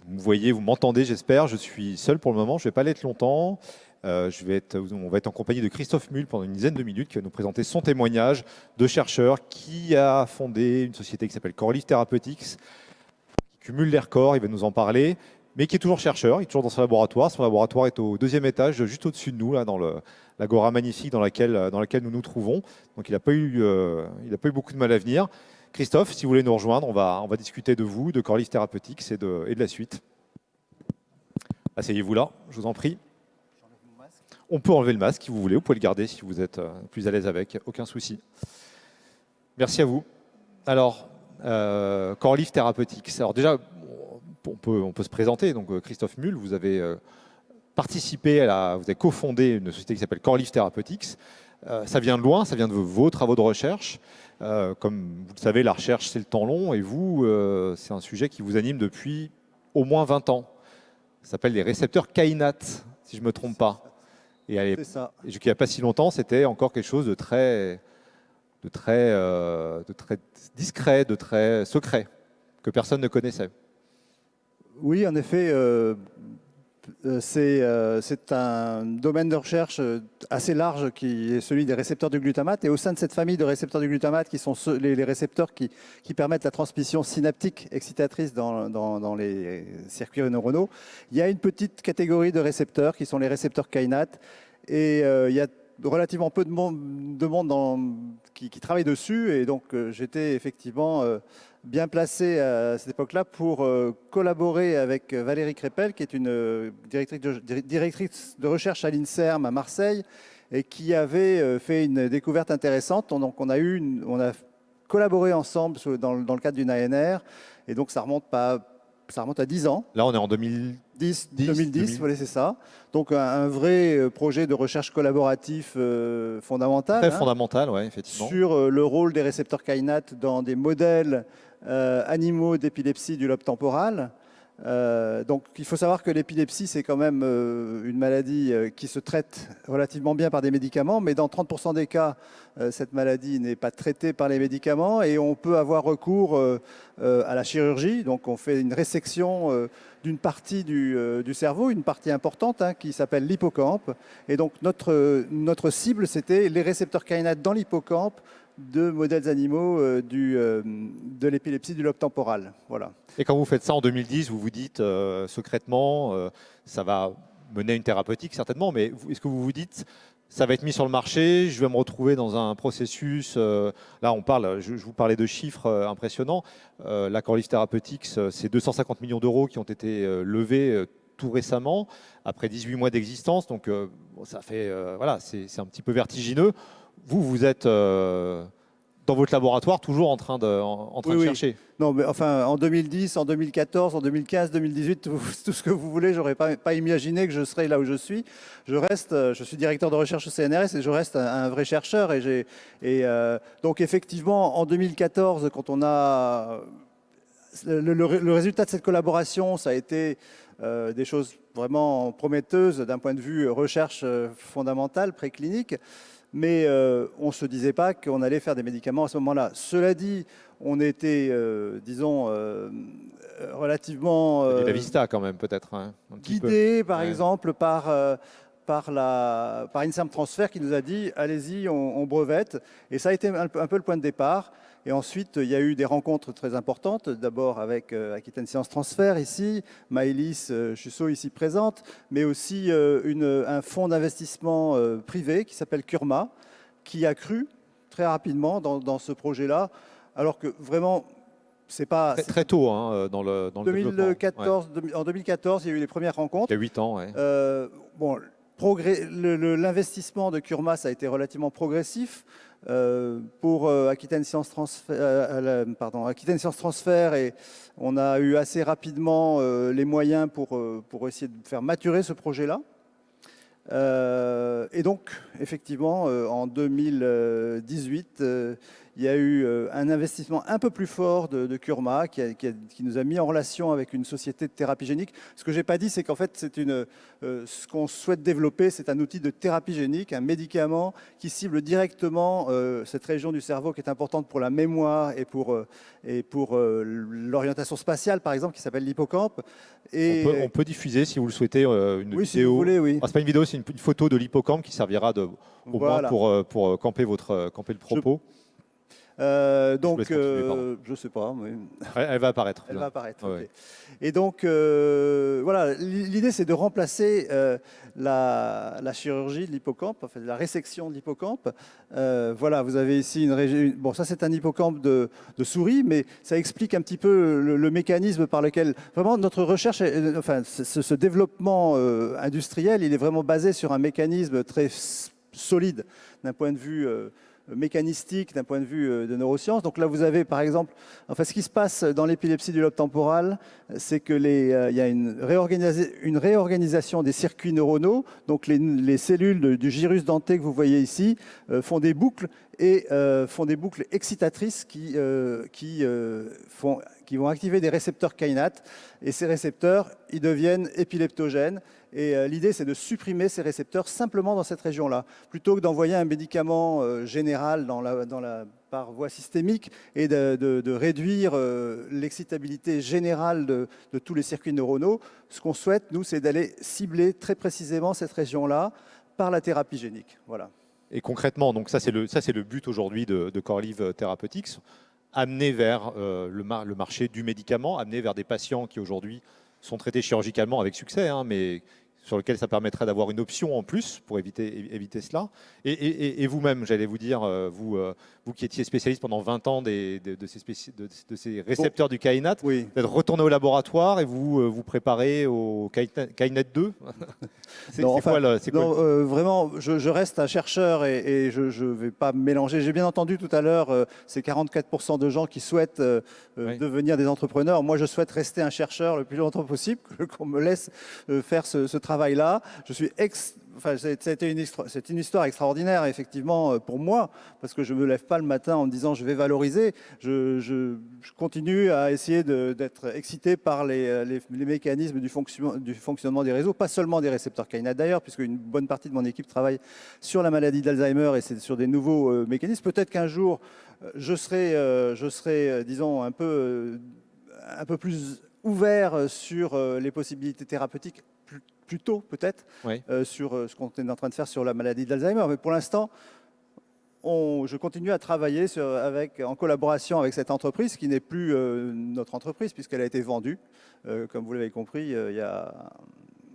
Vous me voyez, vous m'entendez, j'espère. Je suis seul pour le moment, je ne vais pas l'être longtemps. On va être en compagnie de Christophe Mull pendant une dizaine de minutes qui va nous présenter son témoignage de chercheur qui a fondé une société qui s'appelle CoreLeaf Therapeutics, qui cumule les records, il va nous en parler, mais qui est toujours chercheur, il est toujours dans son laboratoire. Son laboratoire est au deuxième étage, juste au-dessus de nous, là, dans l'agora magnifique dans laquelle nous nous trouvons. Donc il n'a pas eu beaucoup de mal à venir. Christophe, si vous voulez nous rejoindre, on va discuter de vous, de CoreLeaf Therapeutics et de la suite. Asseyez-vous là, je vous en prie. On peut enlever le masque si vous voulez, vous pouvez le garder si vous êtes plus à l'aise avec, aucun souci. Merci à vous. Alors, CoreLeaf Therapeutics. Alors déjà, on peut se présenter. Donc Christophe Mull, vous avez participé vous avez cofondé une société qui s'appelle CoreLeaf Therapeutics. Ça vient de loin, ça vient de vos travaux de recherche. Comme vous le savez, la recherche, c'est le temps long. Et vous, c'est un sujet qui vous anime depuis au moins 20 ans. Ça s'appelle les récepteurs kainat, si je ne me trompe pas. Et il n'y a pas si longtemps, c'était encore quelque chose de très discret, de très secret, que personne ne connaissait. Oui, en effet, c'est un domaine de recherche assez large qui est celui des récepteurs du glutamate. Et au sein de cette famille de récepteurs du glutamate, qui sont les récepteurs qui permettent la transmission synaptique excitatrice dans les circuits neuronaux, il y a une petite catégorie de récepteurs qui sont les récepteurs kainat. Et il y a relativement peu de monde qui travaille dessus. Et donc, j'étais effectivement bien placé à cette époque-là pour collaborer avec Valérie Crépel, qui est une directrice de recherche à l'INSERM à Marseille, et qui avait fait une découverte intéressante. Donc, on a collaboré ensemble dans le cadre d'une ANR. Et donc, ça remonte à 10 ans. Là, on est en 2010, voilà, c'est ça. Donc un vrai projet de recherche collaboratif fondamental. Très fondamental, oui, effectivement. Sur le rôle des récepteurs kainat dans des modèles animaux d'épilepsie du lobe temporal. Donc il faut savoir que l'épilepsie, c'est quand même une maladie qui se traite relativement bien par des médicaments, mais dans 30% des cas, cette maladie n'est pas traitée par les médicaments et on peut avoir recours à la chirurgie. Donc on fait une résection d'une partie du cerveau, une partie importante qui s'appelle l'hippocampe. Et donc notre cible, c'était les récepteurs kainat dans l'hippocampe de modèles animaux de l'épilepsie du lobe temporal. Voilà. Et quand vous faites ça en 2010, vous vous dites secrètement, ça va mener à une thérapeutique certainement, mais est-ce que vous vous dites, ça va être mis sur le marché, je vais me retrouver dans un processus, là on parle, je vous parlais de chiffres impressionnants, la CoreLeaf Therapeutics, c'est 250 millions d'euros qui ont été levés tout récemment, après 18 mois d'existence, donc ça fait, voilà, c'est un petit peu vertigineux. Vous êtes dans votre laboratoire toujours en train de chercher. Non, mais enfin, en 2010, en 2014, en 2015, 2018, tout ce que vous voulez, j'aurais pas imaginé que je serais là où je suis. Je suis directeur de recherche au CNRS et je reste un vrai chercheur. Donc effectivement, en 2014, quand on a le résultat de cette collaboration, ça a été des choses vraiment prometteuses d'un point de vue recherche fondamentale, préclinique. Mais on ne se disait pas qu'on allait faire des médicaments à ce moment-là. Cela dit, on était, disons, relativement la vista quand même, peut-être. Hein, guidé, par exemple, par INSERM Transfer qui nous a dit « allez-y, on brevette ». Et ça a été un peu le point de départ. Et ensuite, il y a eu des rencontres très importantes, d'abord avec Aquitaine Sciences Transfer ici, Maëlys Chussot ici présente, mais aussi un fonds d'investissement privé qui s'appelle Kurma, qui a cru très rapidement dans ce projet-là, alors que vraiment, c'est pas... Très tôt dans le 2014, en 2014, il y a eu les premières rencontres. Il y a 8 ans, oui. L'investissement de Kurma, ça a été relativement progressif. Pour Aquitaine Sciences Transfer, et on a eu assez rapidement les moyens pour essayer de faire maturer ce projet-là. Et donc, effectivement, en 2018, il y a eu un investissement un peu plus fort de Kurma qui nous a mis en relation avec une société de thérapie génique. Ce que je n'ai pas dit, c'est qu'en fait, ce qu'on souhaite développer, c'est un outil de thérapie génique, un médicament qui cible directement cette région du cerveau qui est importante pour la mémoire et pour l'orientation spatiale, par exemple, qui s'appelle l'hippocampe. On peut diffuser, si vous le souhaitez, une oui, vidéo. Si vous voulez, oui. Ce n'est pas une vidéo, c'est une photo de l'hippocampe qui servira au moins pour camper le propos. Donc, je ne sais pas. Mais... Elle va apparaître. Elle va apparaître. Ouais. Okay. Et donc, voilà, l'idée, c'est de remplacer la chirurgie de l'hippocampe, enfin, la résection de l'hippocampe. Voilà, vous avez ici une région. Bon, ça, c'est un hippocampe de souris, mais ça explique un petit peu le mécanisme par lequel vraiment notre recherche, enfin, ce développement industriel, il est vraiment basé sur un mécanisme très solide d'un point de vue mécanistique, d'un point de vue de neurosciences. Donc là, vous avez par exemple, enfin, ce qui se passe dans l'épilepsie du lobe temporal, c'est que il y a une réorganisation des circuits neuronaux. Donc les cellules du gyrus denté que vous voyez ici font des boucles et font des boucles excitatrices qui vont activer des récepteurs kainates. Et ces récepteurs, ils deviennent épileptogènes. Et l'idée, c'est de supprimer ces récepteurs simplement dans cette région-là, plutôt que d'envoyer un médicament général par voie systémique et de réduire l'excitabilité générale de tous les circuits neuronaux. Ce qu'on souhaite, nous, c'est d'aller cibler très précisément cette région-là par la thérapie génique. Voilà. Et concrètement, donc ça c'est le but aujourd'hui de CoreLive Therapeutics, amener vers le marché du médicament, amener vers des patients qui aujourd'hui sont traités chirurgicalement avec succès, hein, mais sur lequel ça permettrait d'avoir une option en plus pour éviter cela. Et vous-même, j'allais vous dire, vous qui étiez spécialiste pendant 20 ans de ces récepteurs du kainate, oui. Vous êtes retourné au laboratoire et vous préparez au kainate 2. Vraiment, je reste un chercheur et je ne vais pas me mélanger. J'ai bien entendu tout à l'heure ces 44% de gens qui souhaitent devenir des entrepreneurs. Moi, je souhaite rester un chercheur le plus longtemps possible, qu'on me laisse faire ce travail-là. C'est une histoire extraordinaire, effectivement, pour moi, parce que je ne me lève pas le matin en me disant je vais valoriser. Je continue à essayer d'être excité par les mécanismes du fonctionnement des réseaux, pas seulement des récepteurs kainate d'ailleurs, puisque une bonne partie de mon équipe travaille sur la maladie d'Alzheimer et c'est sur des nouveaux mécanismes. Peut-être qu'un jour, je serai disons, un peu plus ouvert sur les possibilités thérapeutiques plus tôt peut-être, oui. Sur ce qu'on est en train de faire sur la maladie d'Alzheimer. Mais pour l'instant, je continue à travailler en collaboration avec cette entreprise qui n'est plus notre entreprise puisqu'elle a été vendue, comme vous l'avez compris, il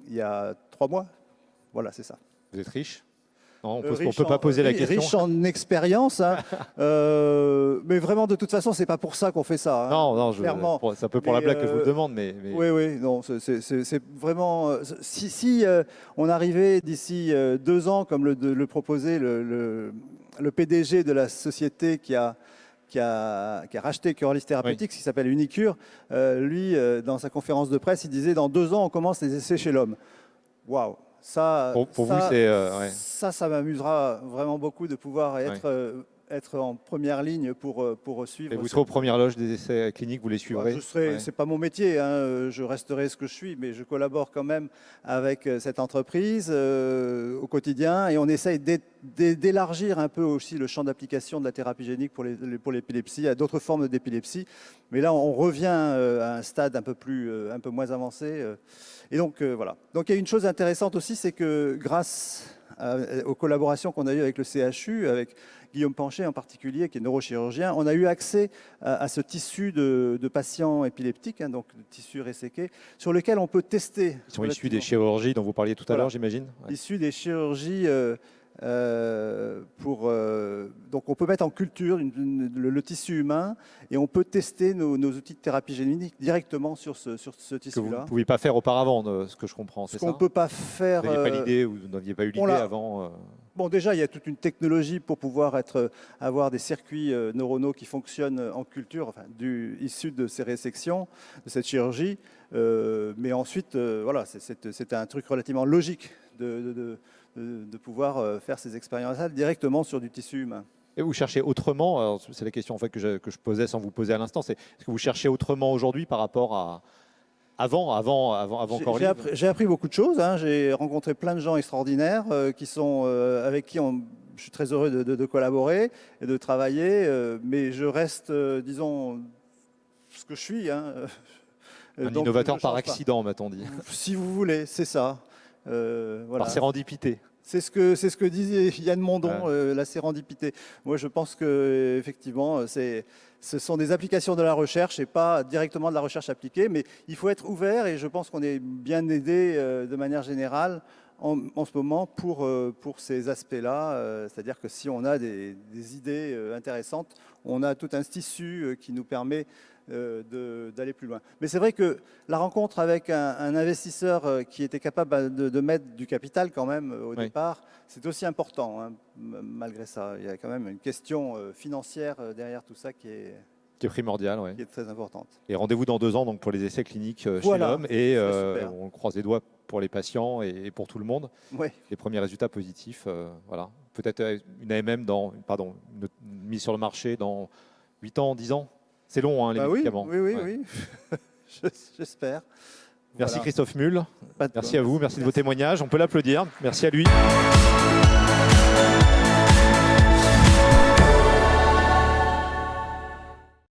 y a 3 mois. Voilà, c'est ça. Vous êtes riche ? Non, on ne peut pas poser la question. Riche en expérience, hein. Mais vraiment, de toute façon, c'est pas pour ça qu'on fait ça. Hein. Non, clairement. C'est un peu pour la blague que je vous le demande. Mais... Oui, non, c'est vraiment... Si on arrivait d'ici 2 ans, comme le proposait le PDG de la société qui a racheté CoreLive Therapeutics, qui s'appelle Unicure, lui, dans sa conférence de presse, il disait « Dans 2 ans, on commence les essais chez l'homme ». Waouh. Pour vous, c'est... ouais. Ça m'amusera vraiment beaucoup de pouvoir être en première ligne pour suivre. Et vous serez aux premières loges des essais cliniques, vous les suivrez. C'est pas mon métier, hein, je resterai ce que je suis, mais je collabore quand même avec cette entreprise au quotidien et on essaye d'élargir un peu aussi le champ d'application de la thérapie génique pour l'épilepsie, à d'autres formes d'épilepsie. Mais là, on revient à un stade un peu moins avancé. Et donc, voilà. Donc, il y a une chose intéressante aussi, c'est que grâce aux collaborations qu'on a eues avec le CHU, avec Guillaume Pancher en particulier, qui est neurochirurgien, on a eu accès à ce tissu de patients épileptiques, hein, donc de tissu resséqué, sur lequel on peut tester. Ils sont issus des chirurgies dont vous parliez tout à l'heure, j'imagine. Issus des chirurgies... donc on peut mettre en culture le tissu humain et on peut tester nos outils de thérapie génique directement sur ce tissu-là. Que vous ne pouviez pas faire auparavant, de ce que je comprends, c'est ça ? Ce qu'on ne peut pas faire... Vous n'aviez pas l'idée ou vous n'aviez pas eu l'idée avant Bon, déjà, il y a toute une technologie pour pouvoir avoir des circuits neuronaux qui fonctionnent en culture, issus de ces résections, de cette chirurgie. Mais ensuite, voilà, c'est un truc relativement logique de pouvoir faire ces expériences-là directement sur du tissu humain. Et vous cherchez autrement, c'est la question en fait, que je posais sans vous poser à l'instant, c'est est-ce que vous cherchez autrement aujourd'hui par rapport à avant Corelive? J'ai appris beaucoup de choses, hein. J'ai rencontré plein de gens extraordinaires avec qui je suis très heureux de collaborer et de travailler, mais je reste, disons, ce que je suis. Hein. Un Donc, innovateur je par change pas. accident, m'a-t-on dit. Si vous voulez, c'est ça. Voilà. Par sérendipité. C'est ce que disait Yann Mondon, Ouais. la sérendipité. Moi, je pense que effectivement, ce sont des applications de la recherche et pas directement de la recherche appliquée, mais il faut être ouvert et je pense qu'on est bien aidé de manière générale en ce moment pour ces aspects-là. C'est-à-dire que si on a des idées intéressantes, on a tout un tissu qui nous permet d'aller plus loin. Mais c'est vrai que la rencontre avec un investisseur qui était capable de mettre du capital quand même au départ, c'est aussi important, hein, malgré ça. Il y a quand même une question financière derrière tout ça qui est Primordial, ouais. qui est très importante. Et rendez-vous dans 2 ans donc, pour les essais cliniques Voilà, chez l'homme. Et super. on croise les doigts pour les patients et pour tout le monde. Ouais. Les premiers résultats positifs. Voilà. Peut-être une AMM une mise sur le marché dans 8 ans, 10 ans. C'est long, hein, les Bah médicaments. oui, Ouais. J'espère. Merci Voilà. Christophe Mull. Pas de Merci quoi. à vous. Merci de vos témoignages. On peut l'applaudir. Merci à lui.